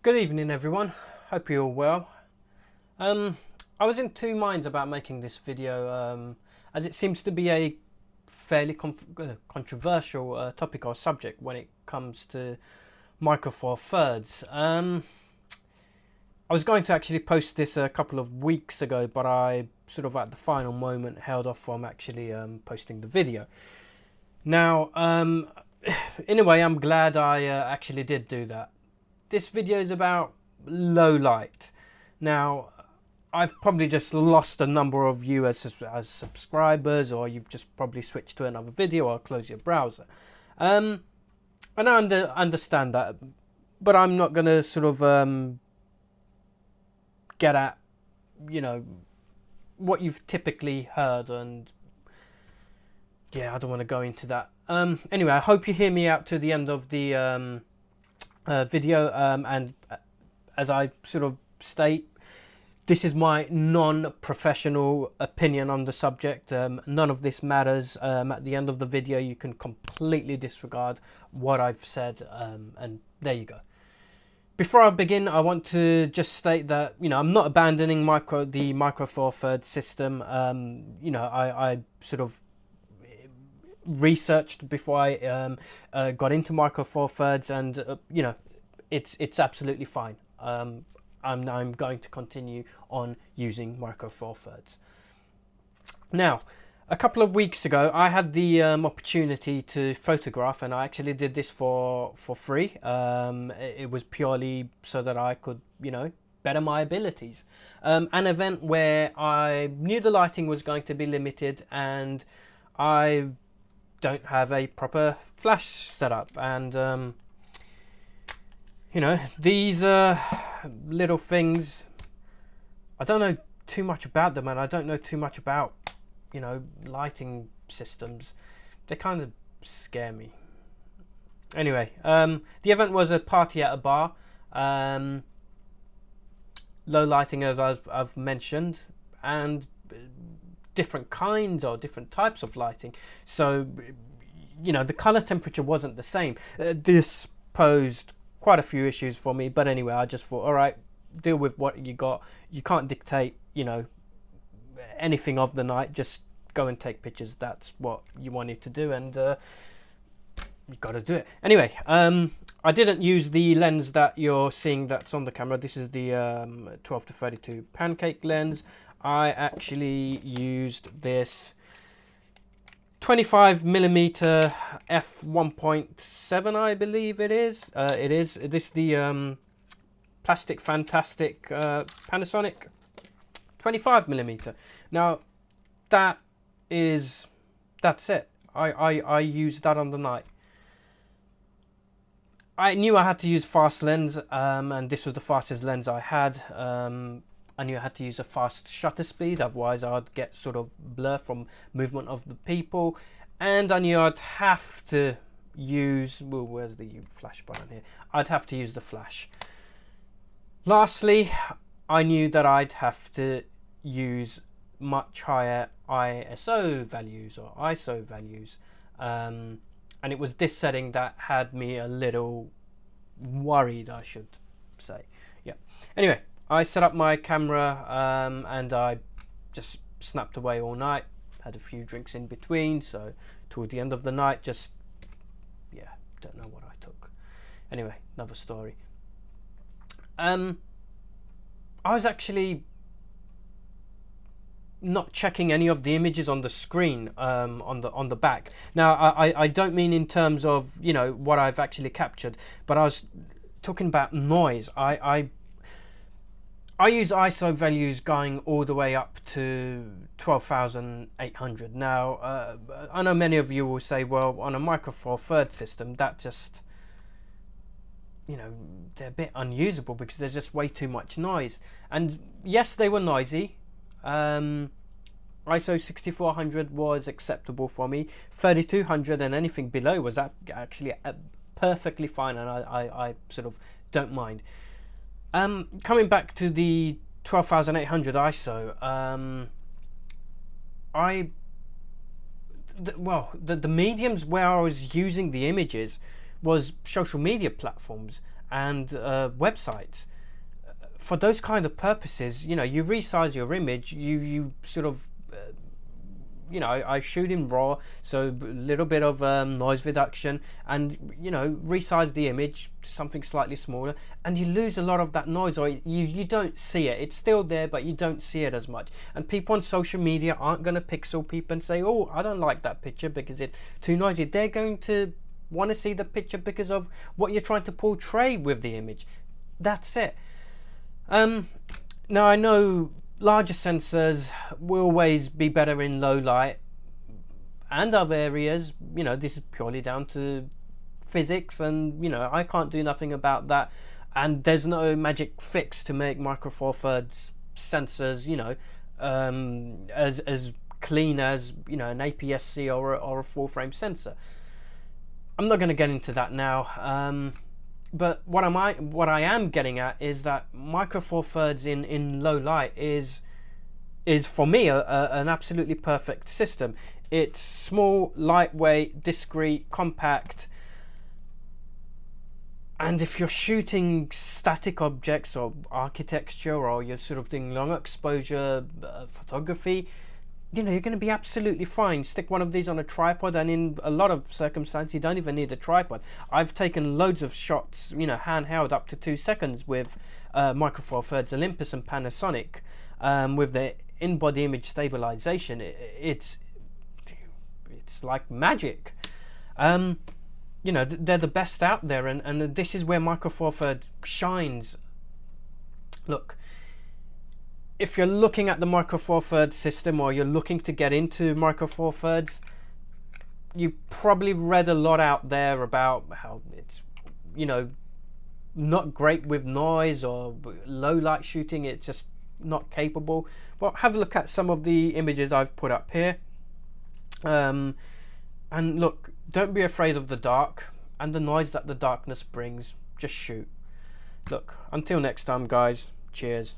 Good evening, everyone. Hope you're all well. I was in two minds about making this video, as it seems to be a fairly controversial topic or subject when it comes to Micro Four Thirds. I was going to actually post this a couple of weeks ago, but I sort of at the final moment held off from actually posting the video. Now, in a way, I'm glad I actually did do that. This video is about low light. Now, I've probably just lost a number of you as subscribers, or you've just probably switched to another video or close your browser. And I understand that, but I'm not going to sort of get at, what you've typically heard, and yeah, I don't want to go into that. Anyway, I hope you hear me out to the end of the video, and as I sort of state, this is my non-professional opinion on the subject. None of this matters. At the end of the video, you can completely disregard what I've said, and there you go. Before I begin, I want to just state that I'm not abandoning the Micro Four Thirds system. I sort of researched before I got into Micro Four Thirds, and it's absolutely fine. I'm going to continue on using Micro Four Thirds. Now, a couple of weeks ago, I had the opportunity to photograph, and I actually did this for free. It was purely so that I could, better my abilities. An event where I knew the lighting was going to be limited, and I don't have a proper flash setup, and these little things, I don't know too much about them, and I don't know too much about lighting systems. They kind of scare me. Anyway, the event was a party at a bar. Low lighting, as I've mentioned, and different kinds or different types of lighting, so the color temperature wasn't the same. This posed quite a few issues for me, but anyway, I just thought, all right, deal with what you got. You can't dictate anything of the night. Just go and take pictures. That's what you wanted to do, and you got to do it anyway. I didn't use the lens that you're seeing that's on the camera. This is the 12 to 32 pancake lens. I actually used this 25mm f1.7, I believe it is. This is the Plastic Fantastic Panasonic 25mm. Now that's it. I used that on the night. I knew I had to use fast lens, and this was the fastest lens I had. I knew I had to use a fast shutter speed, otherwise I'd get sort of blur from movement of the people. And I knew I'd have to use, well, where's the flash button here? I'd have to use the flash. Lastly, I knew that I'd have to use much higher ISO values or ISO values. And it was this setting that had me a little worried, I should say. Yeah. Anyway, I set up my camera, and I just snapped away all night. Had a few drinks in between, so toward the end of the night, don't know what I took. Anyway, another story. I was actually not checking any of the images on the screen, on the back. Now, I don't mean in terms of what I've actually captured, but I was talking about noise. I use ISO values going all the way up to 12,800. Now, I know many of you will say, well, on a Micro Four Thirds system, that just, they're a bit unusable because there's just way too much noise. And yes, they were noisy. ISO 6400 was acceptable for me. 3200 and anything below was actually perfectly fine, and I sort of don't mind. Coming back to the 12,800 ISO, the mediums where I was using the images was social media platforms, and websites. For those kind of purposes, you know, you resize your image, you sort of you know, I shoot in RAW, so a little bit of noise reduction, and you know, resize the image to something slightly smaller, and you lose a lot of that noise, or you don't see it. It's still there, but you don't see it as much. And people on social media aren't going to pixel peep and say, oh, I don't like that picture because it's too noisy. They're going to want to see the picture because of what you're trying to portray with the image. That's it. Now I know larger sensors will always be better in low light and other areas. You know, this is purely down to physics, and you know, I can't do nothing about that, and there's no magic fix to make Micro Four Thirds sensors, you know, as clean as, you know, an APS-C or a full frame sensor. I'm not going to get into that now. But what I am getting at is that Micro Four Thirds in low light is for me an absolutely perfect system. It's small, lightweight, discreet, compact, and if you're shooting static objects or architecture, or you're sort of doing long exposure photography, you know, you're going to be absolutely fine. Stick one of these on a tripod, and in a lot of circumstances you don't even need a tripod. I've taken loads of shots, you know, handheld up to 2 seconds with Micro Four Thirds, Olympus and Panasonic, with the in-body image stabilization. It's like magic. You know, they're the best out there, and this is where Micro Four Thirds shines. Look, if you're looking at the Micro Four Thirds system, or you're looking to get into Micro Four Thirds, you've probably read a lot out there about how it's, you know, not great with noise or low light shooting. It's just not capable. Well, have a look at some of the images I've put up here. And look, don't be afraid of the dark and the noise that the darkness brings. Just shoot. Look, until next time, guys. Cheers.